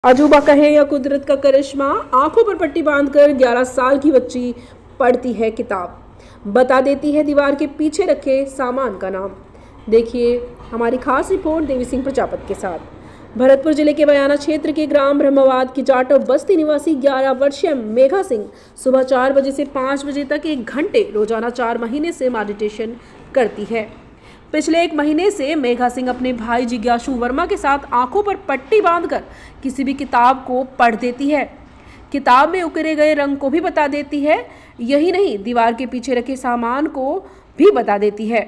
अजूबा कहे या कुदरत का करिश्मा, आंखों पर पट्टी बांधकर 11 साल की बच्ची पढ़ती है किताब, बता देती है दीवार के पीछे रखे सामान का नाम। देखिए हमारी खास रिपोर्ट देवी सिंह प्रजापत के साथ। भरतपुर जिले के बयाना क्षेत्र के ग्राम ब्रह्मवाद की जाटव बस्ती निवासी 11 वर्षीय मेघा सिंह सुबह 4 बजे से 5 बजे तक 1 घंटे रोजाना 4 महीने से मेडिटेशन करती है। पिछले 1 महीने से मेघा सिंह अपने भाई जिज्ञासु वर्मा के साथ आंखों पर पट्टी बांधकर किसी भी किताब को पढ़ देती है। किताब में उकेरे गए रंग को भी बता देती है। यही नहीं, दीवार के पीछे रखे सामान को भी बता देती है।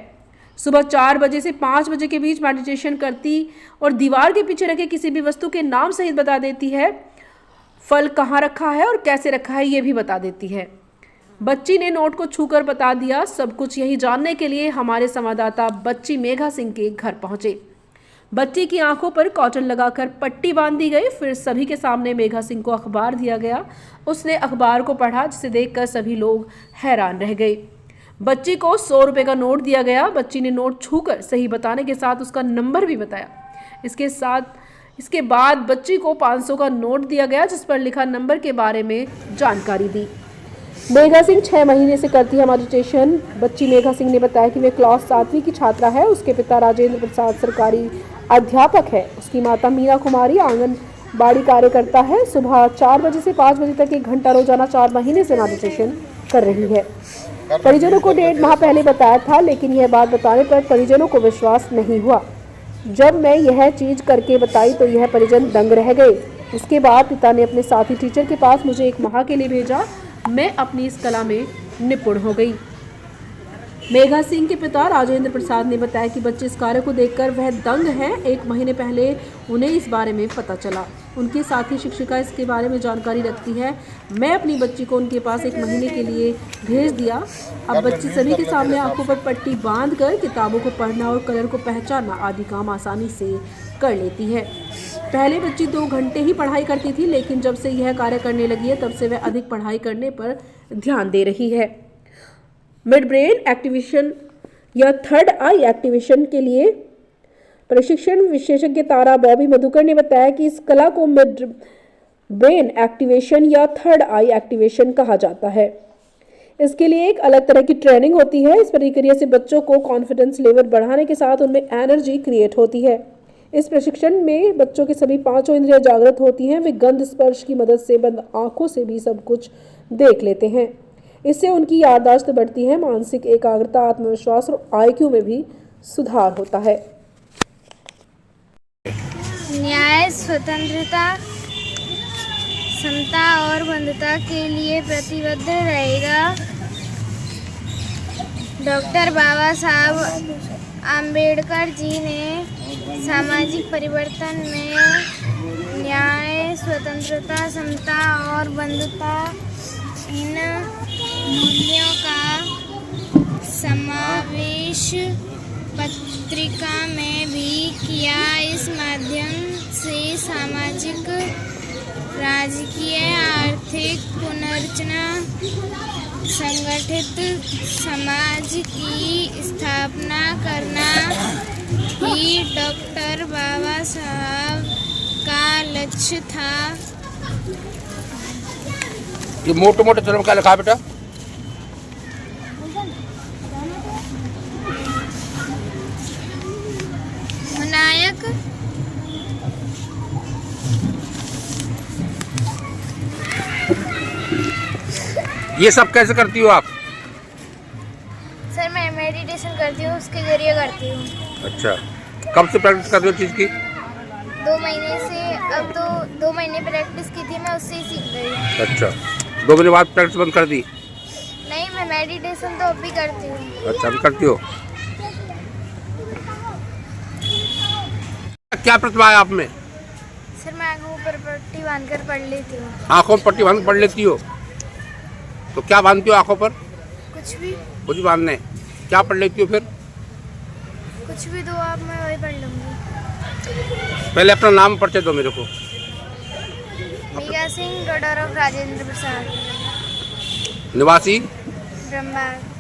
सुबह 4 बजे से 5 बजे के बीच मेडिटेशन करती और दीवार के पीछे रखे किसी भी वस्तु के नाम सहित बता देती है। फल कहाँ रखा है और कैसे रखा है ये भी बता देती है। बच्ची ने नोट को छूकर बता दिया सब कुछ। यही जानने के लिए हमारे संवाददाता बच्ची मेघा सिंह के घर पहुंचे। बच्ची की आंखों पर कॉटन लगाकर पट्टी बांध दी गई। फिर सभी के सामने मेघा सिंह को अखबार दिया गया। उसने अखबार को पढ़ा, जिसे देखकर सभी लोग हैरान रह गए। बच्ची को 100 रुपये का नोट दिया गया। बच्ची ने नोट छूकर सही बताने के साथ उसका नंबर भी बताया। इसके बाद बच्ची को 500 का नोट दिया गया, जिस पर लिखा नंबर के बारे में जानकारी दी। मेघा सिंह 6 महीने से करती है मेडिटेशन। बच्ची मेघा सिंह ने बताया कि वे क्लास 7वीं की छात्रा है। उसके पिता राजेंद्र प्रसाद सरकारी अध्यापक है। उसकी माता मीना कुमारी आंगनबाड़ी कार्यकर्ता है। सुबह 4 बजे से 5 बजे तक 1 घंटा रोजाना 4 महीने से मेडिटेशन कर रही है। परिजनों को 1.5 माह पहले बताया था, लेकिन यह बात बताने पर परिजनों को विश्वास नहीं हुआ। जब मैं यह चीज करके बताई तो यह परिजन दंग रह गए। उसके बाद पिता ने अपने साथी टीचर के पास मुझे 1 माह के लिए भेजा। मैं अपनी इस कला में निपुण हो गई। मेघा सिंह के पिता राजेंद्र प्रसाद ने बताया कि बच्चे इस कार्य को देखकर वह दंग हैं। 1 महीने पहले उन्हें इस बारे में पता चला। उनकी साथी शिक्षिका इसके बारे में जानकारी रखती है। मैं अपनी बच्ची को उनके पास 1 महीने के लिए भेज दिया। अब बच्ची सभी के सामने आंखों पर पट्टी बांधकर किताबों को पढ़ना और कलर को पहचानना आदि काम आसानी से कर लेती है। पहले बच्ची 2 घंटे ही पढ़ाई करती थी, लेकिन जब से यह कार्य करने लगी है तब से वह अधिक पढ़ाई करने पर ध्यान दे रही है। मिड ब्रेन एक्टिवेशन या थर्ड आई एक्टिवेशन के लिए प्रशिक्षण विशेषज्ञ तारा बॉबी मधुकर ने बताया कि इस कला को मिड ब्रेन एक्टिवेशन या थर्ड आई एक्टिवेशन कहा जाता है। इसके लिए एक अलग तरह की ट्रेनिंग होती है। इस प्रक्रिया से बच्चों को कॉन्फिडेंस लेवल बढ़ाने के साथ उनमें एनर्जी क्रिएट होती है। इस प्रशिक्षण में बच्चों की सभी 5 इंद्रियां जागृत होती हैं। वे गंध स्पर्श की मदद से बंद आंखों से भी सब कुछ देख लेते हैं। इससे उनकी याददाश्त बढ़ती है, मानसिक एकाग्रता, आत्मविश्वास और IQ में भी सुधार होता है। न्याय, स्वतंत्रता, समता और बंधुता के लिए प्रतिबद्ध रहेगा। डॉक्टर बाबा साहब आम्बेडकर जी ने सामाजिक परिवर्तन में न्याय, स्वतंत्रता, समता और बंधुता इन मूल्यों का समावेश पत्रिका में भी किया। इस माध्यम से सामाजिक, राजकीय, आर्थिक पुनर्रचना, संगठित समाज की स्थापना करना ही डॉक्टर बाबा साहब का लक्ष्य था। ये मोटे मोटे तरफ क्या लिखा है बेटा? नायक ये सब कैसे करती हो आप? सर मैं मेडिटेशन करती हूँ, उसके जरिए करती हूँ। अच्छा, कब से प्रैक्टिस कर रही हो चीज़ की? 2 महीने से। अब तो 2 महीने प्रैक्टिस की थी, मैं उससे ही सीख गई हूँ। अच्छा, 2 महीने बाद प्रैक्टिस बंद कर दी? नहीं, मैं मेडिटेशन तो अभी करती हूँ। अच्छा, अभी करती हो। क्या प्रतिभा है आप में? सर मैं आंखों पर पट्टी बांधकर पढ़ लेती हूँ। आंखों में पट्टी बांध पढ़ लेती हो? तो क्या बांधती हो आंखों पर? कुछ भी। कुछ बांधने। क्या पढ़ लेती हो फिर? कुछ भी दो आप, मैं वही पढ़ लूँगी। पहले अपना नाम परिचय दो मेरे को। मेघा सिंह, डॉटर ऑफ राजेंद्र प्रसाद, निवासी ब्रह्मवाद।